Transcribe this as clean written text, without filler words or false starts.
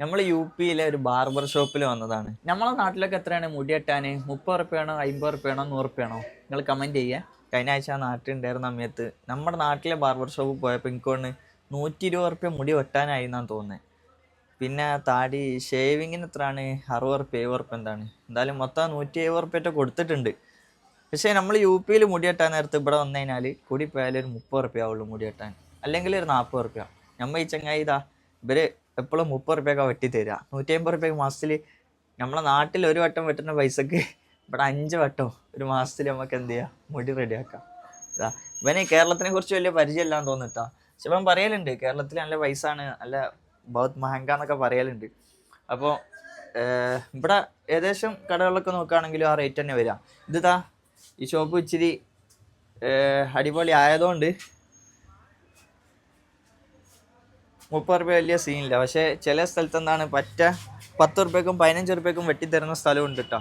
നമ്മൾ യു പിയിലെ ഒരു ബാർബർ ഷോപ്പിൽ വന്നതാണ്. നമ്മളെ നാട്ടിലൊക്കെ എത്രയാണ് മുടി വെട്ടാൻ? 30 റുപ്യാണോ, 50 റുപ്യാണോ, 100 റുപ്യാണോ? നിങ്ങൾ കമൻറ്റ് ചെയ്യുക. കഴിഞ്ഞ ആഴ്ച നാട്ടിലുണ്ടായിരുന്ന സമയത്ത് നമ്മുടെ നാട്ടിലെ ബാർബർ ഷോപ്പ് പോയപ്പോൾ എനിക്ക് തോന്നുന്നു 120 റുപ്യ മുടി വെട്ടാനായി എന്നാണ് തോന്നുന്നത്. പിന്നെ താടി ഷേവിങ്ങിന് എത്രയാണ്? 60 റുപ്യ, 70 റുപ്യ എന്താണ്, എന്തായാലും മൊത്തം 170 റുപ്യ കൊടുത്തിട്ടുണ്ട്. പക്ഷേ നമ്മൾ യു പിയിൽ മുടി വെട്ടാൻ നേരത്ത് ഇവിടെ വന്നു കഴിഞ്ഞാൽ കൂടി പോയാൽ ഒരു 30 റുപ്യ ആവുള്ളൂ മുടി വെട്ടാൻ, അല്ലെങ്കിൽ ഒരു 40 റുപ്യ. നമ്മൾ ഈ ചങ്ങായി ഇതാ ഇവര് എപ്പോഴും 30 റുപ്യൊക്കെ വെട്ടി തരിക. 150 റുപ്യക്ക് മാസത്തിൽ നമ്മളെ നാട്ടിൽ ഒരു വട്ടം വെട്ടുന്ന പൈസക്ക് ഇവിടെ 5 വട്ടം ഒരു മാസത്തിൽ നമുക്ക് എന്ത് ചെയ്യാം, മുടി റെഡിയാക്കാം. ഇതാ ഇവന് കേരളത്തിനെ കുറിച്ച് വലിയ പരിചയമില്ലാന്ന് തോന്നിട്ടാ. പക്ഷെ ഇവൻ പറയലുണ്ട് കേരളത്തിൽ നല്ല പൈസ ആണ്, നല്ല ബഹുത് മഹങ്ക എന്നൊക്കെ പറയലുണ്ട്. അപ്പോൾ ഇവിടെ ഏകദേശം കടകളിലൊക്കെ നോക്കുകയാണെങ്കിലും ആ റേറ്റ് തന്നെ വരിക. ഇതാ ഈ ഷോപ്പ് ഇച്ചിരി അടിപൊളി ആയതുകൊണ്ട് 30 റുപ്യ വലിയ സീനില്ല. പക്ഷേ ചില സ്ഥലത്ത് എന്താണ് 10 റുപ്യക്കും 15 റുപ്യക്കും വെട്ടിത്തരുന്ന സ്ഥലമുണ്ട് കേട്ടോ.